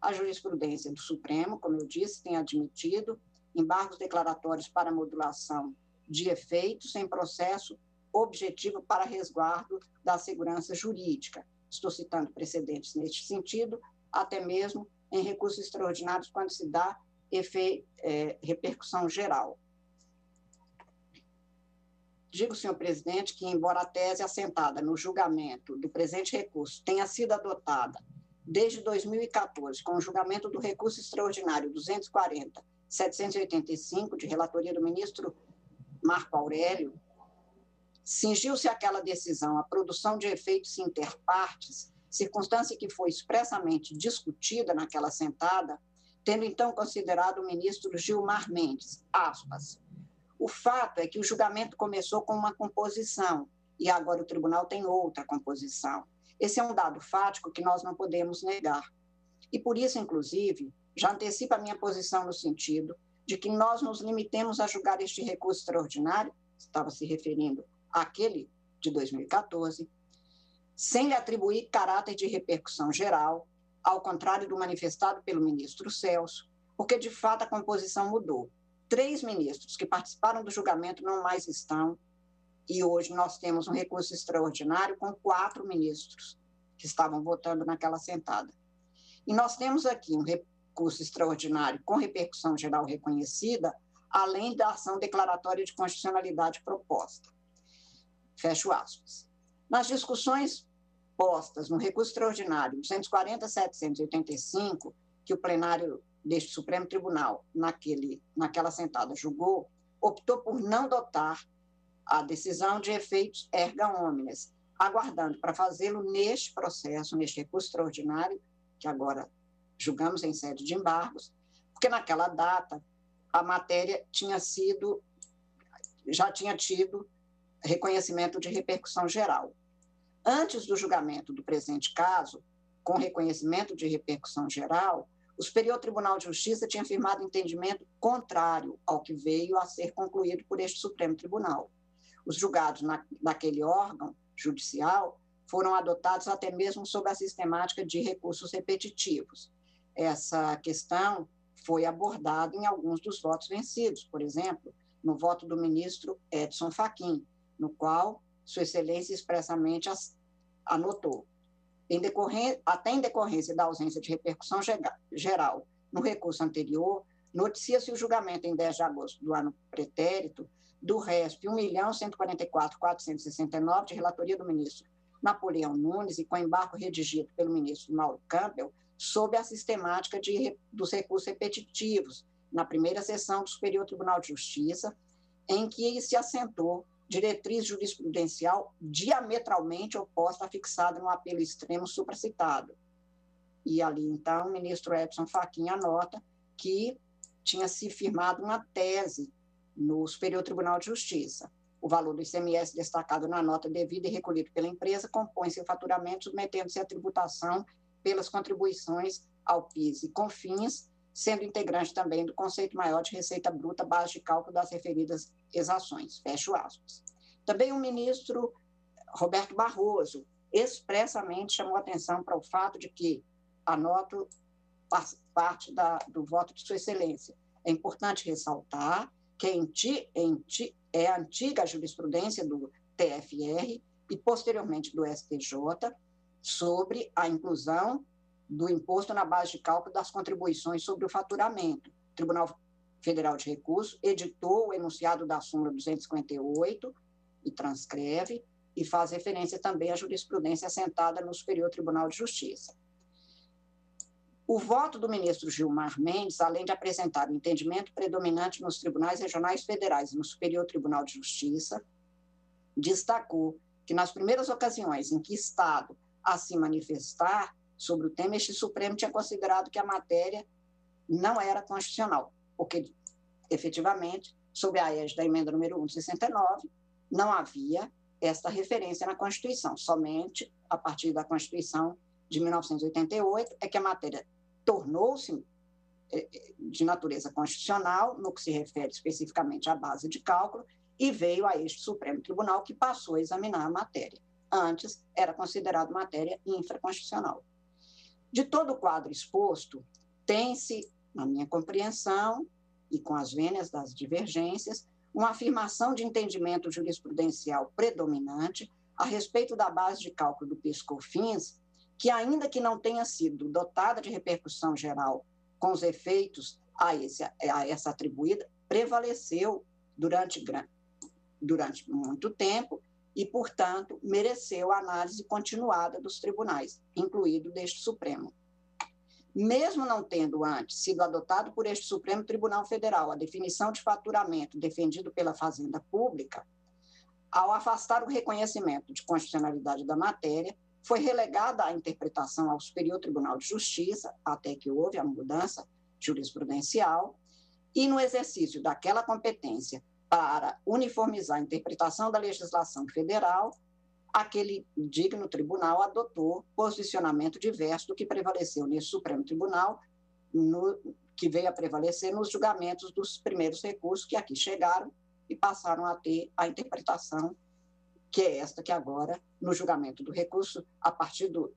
Speaker 2: A jurisprudência do Supremo, como eu disse, tem admitido embargos declaratórios para modulação de efeitos em processo objetivo para resguardo da segurança jurídica. Estou citando precedentes neste sentido, até mesmo em recursos extraordinários quando se dá repercussão geral. Digo, senhor presidente, que, embora a tese assentada no julgamento do presente recurso tenha sido adotada desde 2014, com o julgamento do recurso extraordinário 240.785, de relatoria do ministro Marco Aurélio, cingiu-se aquela decisão à produção de efeitos interpartes, circunstância que foi expressamente discutida naquela sentada, tendo então considerado o ministro Gilmar Mendes, aspas, o fato é que o julgamento começou com uma composição e agora o tribunal tem outra composição. Esse é um dado fático que nós não podemos negar. E por isso, inclusive, já antecipa a minha posição no sentido de que nós nos limitemos a julgar este recurso extraordinário, estava se referindo àquele de 2014, sem lhe atribuir caráter de repercussão geral, ao contrário do manifestado pelo ministro Celso, porque de fato a composição mudou. 3 ministros que participaram do julgamento não mais estão, e hoje nós temos um recurso extraordinário com 4 ministros que estavam votando naquela sentada. E nós temos aqui um recurso extraordinário com repercussão geral reconhecida, além da ação declaratória de constitucionalidade proposta. Fecho aspas. Nas discussões postas no recurso extraordinário 240.785, que o plenário deste Supremo Tribunal, naquela sentada, julgou, optou por não dotar a decisão de efeitos erga omnes, aguardando para fazê-lo neste processo, neste recurso extraordinário, que agora julgamos em sede de embargos, porque naquela data a matéria já tinha tido reconhecimento de repercussão geral. Antes do julgamento do presente caso, com reconhecimento de repercussão geral, o Superior Tribunal de Justiça tinha firmado entendimento contrário ao que veio a ser concluído por este Supremo Tribunal. Os julgados naquele órgão judicial foram adotados até mesmo sob a sistemática de recursos repetitivos. Essa questão foi abordado em alguns dos votos vencidos, por exemplo, no voto do ministro Edson Fachin, no qual Sua Excelência expressamente anotou, até em decorrência da ausência de repercussão geral no recurso anterior, noticia-se o julgamento em 10 de agosto do ano pretérito do RESP 1.144.469, de relatoria do ministro Napoleão Nunes e com embargo redigido pelo ministro Mauro Campbell, sob a sistemática dos recursos repetitivos, na primeira sessão do Superior Tribunal de Justiça, em que se assentou diretriz jurisprudencial diametralmente oposta à fixada no apelo extremo supracitado. E ali, então, o ministro Edson Fachin anota que tinha se firmado uma tese no Superior Tribunal de Justiça. O valor do ICMS destacado na nota devida e recolhido pela empresa compõe-se em faturamento, submetendo-se à tributação pelas contribuições ao PIS e COFINS, sendo integrante também do conceito maior de receita bruta, base de cálculo das referidas exações. Fecho aspas. Também o ministro Roberto Barroso expressamente chamou atenção para o fato de que, anoto parte do voto de Sua Excelência, é importante ressaltar que é a antiga jurisprudência do TFR e, posteriormente, do STJ, sobre a inclusão do imposto na base de cálculo das contribuições sobre o faturamento. O Tribunal Federal de Recursos editou o enunciado da súmula 258 e transcreve, e faz referência também à jurisprudência assentada no Superior Tribunal de Justiça. O voto do ministro Gilmar Mendes, além de apresentar o entendimento predominante nos tribunais regionais federais e no Superior Tribunal de Justiça, destacou que nas primeiras ocasiões em que Estado a se manifestar sobre o tema, este Supremo tinha considerado que a matéria não era constitucional, porque, efetivamente, sob a égide da emenda número 1 de 69, não havia esta referência na Constituição. Somente a partir da Constituição de 1988 é que a matéria tornou-se de natureza constitucional, no que se refere especificamente à base de cálculo, e veio a este Supremo Tribunal, que passou a examinar a matéria. Antes, era considerado matéria infraconstitucional. De todo o quadro exposto, tem-se, na minha compreensão, e com as vênias das divergências, uma afirmação de entendimento jurisprudencial predominante a respeito da base de cálculo do PIS/COFINS, que, ainda que não tenha sido dotada de repercussão geral com os efeitos a essa atribuída, prevaleceu durante muito tempo e, portanto, mereceu a análise continuada dos tribunais, incluído deste Supremo. Mesmo não tendo antes sido adotado por este Supremo Tribunal Federal a definição de faturamento defendido pela Fazenda Pública, ao afastar o reconhecimento de constitucionalidade da matéria, foi relegada a interpretação ao Superior Tribunal de Justiça, até que houve a mudança jurisprudencial, e no exercício daquela competência para uniformizar a interpretação da legislação federal, aquele digno tribunal adotou posicionamento diverso do que prevaleceu nesse Supremo Tribunal, que veio a prevalecer nos julgamentos dos primeiros recursos que aqui chegaram e passaram a ter a interpretação que é esta que agora, no julgamento do recurso,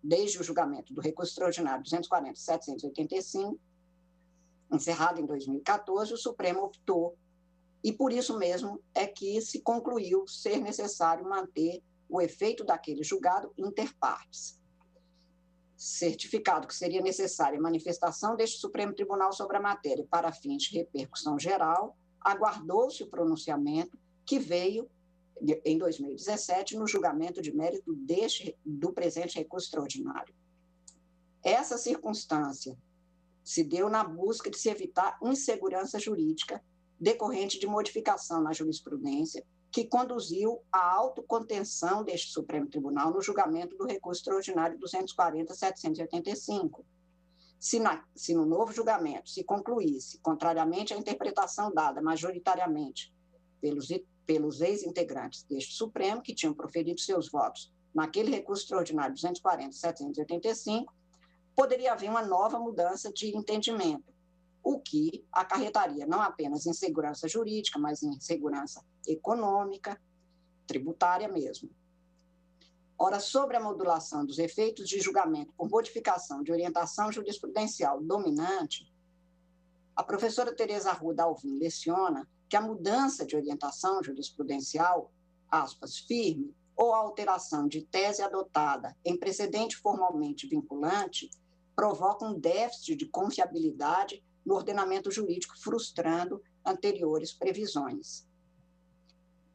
Speaker 2: desde o julgamento do recurso extraordinário 240.785, encerrado em 2014, o Supremo optou, e por isso mesmo é que se concluiu ser necessário manter o efeito daquele julgado inter partes. Certificado que seria necessária a manifestação deste Supremo Tribunal sobre a matéria para fins de repercussão geral, aguardou-se o pronunciamento que veio em 2017, no julgamento de mérito do presente recurso extraordinário. Essa circunstância se deu na busca de se evitar insegurança jurídica decorrente de modificação na jurisprudência que conduziu à autocontenção deste Supremo Tribunal no julgamento do recurso extraordinário 240.785. Se no novo julgamento se concluísse, contrariamente à interpretação dada majoritariamente pelos ex-integrantes deste Supremo, que tinham proferido seus votos naquele recurso extraordinário 240.785, poderia haver uma nova mudança de entendimento, o que acarretaria não apenas insegurança jurídica, mas insegurança econômica, tributária mesmo. Ora, sobre a modulação dos efeitos de julgamento por modificação de orientação jurisprudencial dominante, A professora Tereza Arruda Alvim leciona que a mudança de orientação jurisprudencial, aspas, firme, ou a alteração de tese adotada em precedente formalmente vinculante provoca um déficit de confiabilidade no ordenamento jurídico, frustrando anteriores previsões.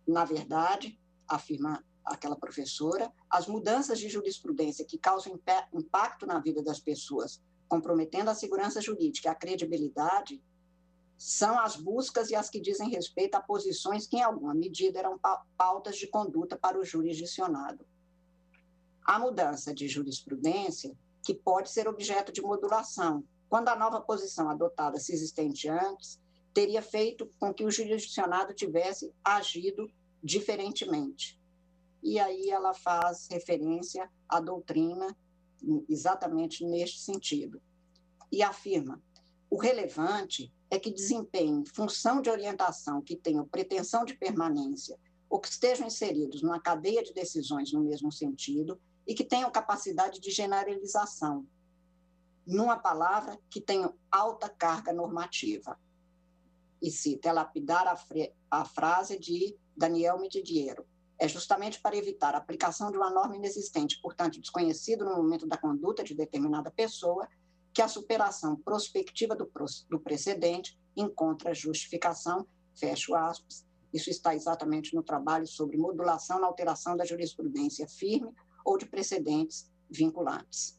Speaker 2: Na verdade, afirma aquela professora, as mudanças de jurisprudência que causam impacto na vida das pessoas, comprometendo a segurança jurídica e a credibilidade, são as buscas e as que dizem respeito a posições que, em alguma medida, eram pautas de conduta para o jurisdicionado. A mudança de jurisprudência, que pode ser objeto de modulação, quando a nova posição adotada, se existente antes, teria feito com que o jurisdicionado tivesse agido diferentemente. E aí ela faz referência à doutrina exatamente neste sentido. E afirma, o relevante é que desempenhem função de orientação que tenham pretensão de permanência ou que estejam inseridos numa cadeia de decisões no mesmo sentido e que tenham capacidade de generalização, numa palavra, que tenham alta carga normativa. E cita, é lapidar a frase de Daniel Medidiero. É justamente para evitar a aplicação de uma norma inexistente, portanto desconhecida no momento da conduta de determinada pessoa, que a superação prospectiva do precedente encontra justificação, fecho aspas. Isso está exatamente no trabalho sobre modulação na alteração da jurisprudência firme ou de precedentes vinculantes.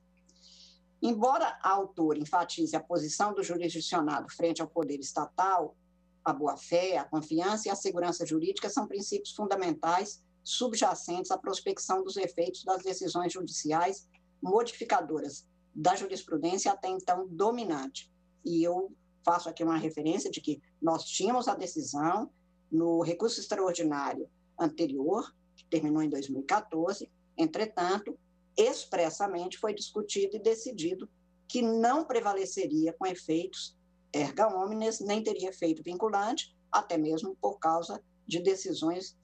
Speaker 2: Embora a autora enfatize a posição do jurisdicionado frente ao poder estatal, a boa-fé, a confiança e a segurança jurídica são princípios fundamentais subjacentes à prospecção dos efeitos das decisões judiciais modificadoras da jurisprudência até então dominante. E eu faço aqui uma referência de que nós tínhamos a decisão no recurso extraordinário anterior, que terminou em 2014, entretanto, expressamente foi discutido e decidido que não prevaleceria com efeitos erga omnes, nem teria efeito vinculante, até mesmo por causa de decisões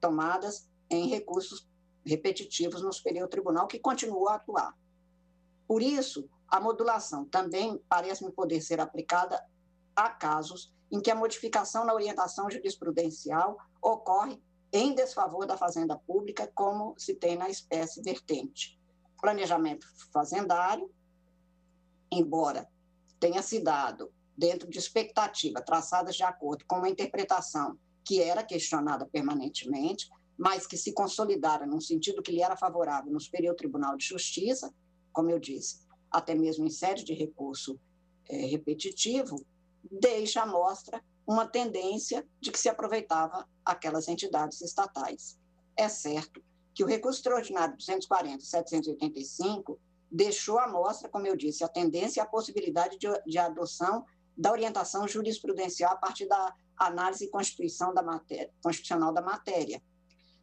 Speaker 2: tomadas em recursos repetitivos no Superior Tribunal, que continuou a atuar. Por isso, a modulação também parece-me poder ser aplicada a casos em que a modificação na orientação jurisprudencial ocorre em desfavor da fazenda pública, como se tem na espécie vertente. Planejamento fazendário, embora tenha se dado dentro de expectativa traçadas de acordo com uma interpretação que era questionada permanentemente, mas que se consolidara num sentido que lhe era favorável no Superior Tribunal de Justiça, como eu disse, até mesmo em sede de recurso repetitivo, deixa à mostra uma tendência de que se aproveitava aquelas entidades estatais. É certo que o recurso extraordinário 240 e 785 deixou à mostra, como eu disse, a tendência e a possibilidade de adoção da orientação jurisprudencial a partir da análise constitucional da matéria.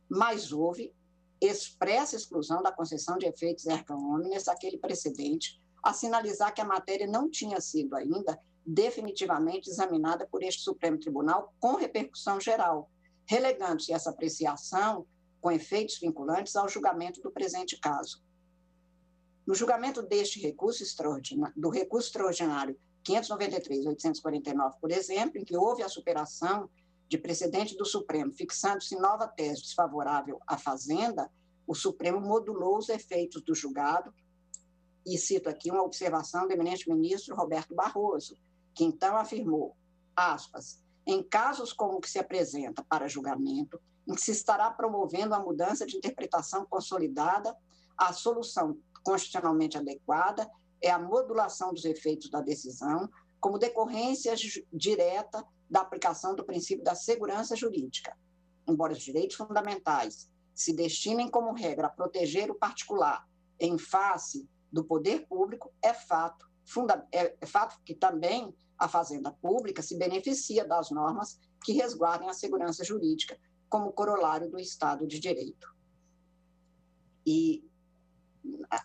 Speaker 2: Mas houve expressa exclusão da concessão de efeitos erga omnes daquele precedente, a sinalizar que a matéria não tinha sido ainda definitivamente examinada por este Supremo Tribunal com repercussão geral, relegando-se essa apreciação com efeitos vinculantes ao julgamento do presente caso. No julgamento deste recurso extraordinário, do recurso extraordinário 593.849, por exemplo, em que houve a superação de precedente do Supremo, fixando-se nova tese desfavorável à Fazenda, o Supremo modulou os efeitos do julgado, e cito aqui uma observação do eminente ministro Roberto Barroso, que então afirmou, aspas, em casos como o que se apresenta para julgamento, em que se estará promovendo a mudança de interpretação consolidada, a solução constitucionalmente adequada é a modulação dos efeitos da decisão como decorrência direta da aplicação do princípio da segurança jurídica. Embora os direitos fundamentais se destinem como regra a proteger o particular em face do poder público, é fato que também a Fazenda Pública se beneficia das normas que resguardem a segurança jurídica como corolário do Estado de Direito. E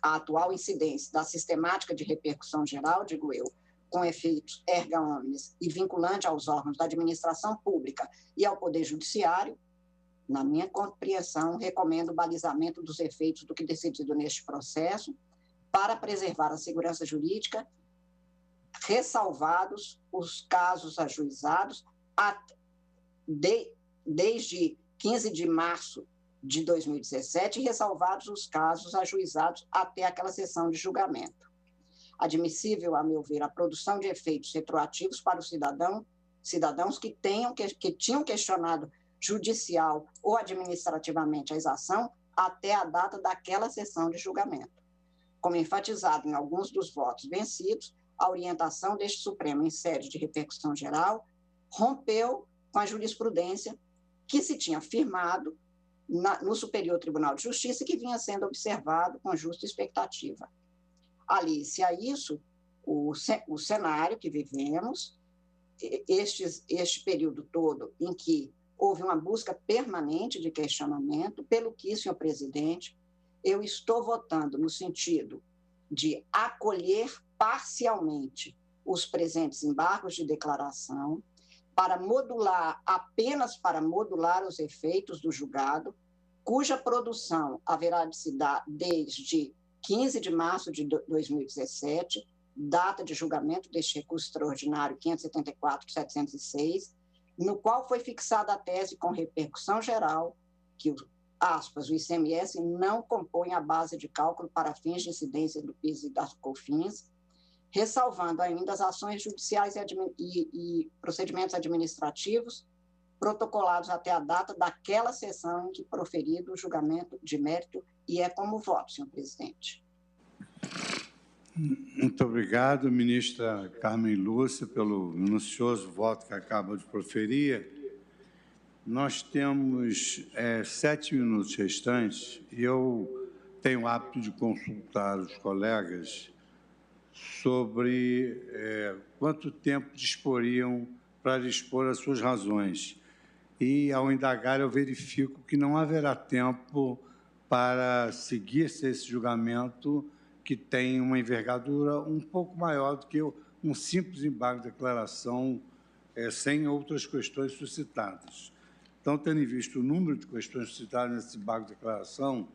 Speaker 2: a atual incidência da sistemática de repercussão geral, digo eu, com efeitos erga omnes e vinculante aos órgãos da administração pública e ao Poder Judiciário, na minha compreensão, recomendo o balizamento dos efeitos do que decidido neste processo para preservar a segurança jurídica, ressalvados os casos ajuizados desde 15 de março de 2017, ressalvados os casos ajuizados até aquela sessão de julgamento. Admissível, a meu ver, a produção de efeitos retroativos para os cidadãos que tinham questionado judicial ou administrativamente a exação até a data daquela sessão de julgamento. Como enfatizado em alguns dos votos vencidos, a orientação deste Supremo em sede de repercussão geral rompeu com a jurisprudência que se tinha firmado no Superior Tribunal de Justiça e que vinha sendo observado com justa expectativa. Alice a isso, o cenário que vivemos, este período todo em que houve uma busca permanente de questionamento, pelo que, senhor presidente, eu estou votando no sentido de acolher parcialmente os presentes embargos de declaração, apenas para modular os efeitos do julgado, cuja produção haverá de se dar desde 15 de março de 2017, data de julgamento deste recurso extraordinário 574-706, no qual foi fixada a tese com repercussão geral que, aspas, o ICMS não compõe a base de cálculo para fins de incidência do PIS e das COFINS, ressalvando ainda as ações judiciais e procedimentos administrativos protocolados até a data daquela sessão em que proferido o julgamento de mérito, e é como voto, senhor presidente.
Speaker 1: Muito obrigado, ministra Carmen Lúcia, pelo minucioso voto que acaba de proferir. Nós temos 7 minutos restantes e eu tenho o hábito de consultar os colegas sobre quanto tempo disporiam para expor as suas razões. E, ao indagar, eu verifico que não haverá tempo para seguir-se esse julgamento, que tem uma envergadura um pouco maior do que um simples embargo de declaração sem outras questões suscitadas. Então, tendo em vista o número de questões suscitadas nesse embargo de declaração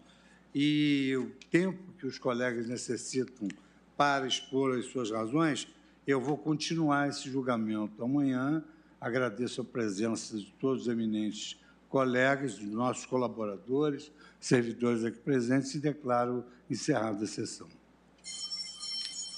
Speaker 1: e o tempo que os colegas necessitam para expor as suas razões, eu vou continuar esse julgamento amanhã. Agradeço a presença de todos os eminentes colegas, dos nossos colaboradores, servidores aqui presentes, e declaro encerrada a sessão.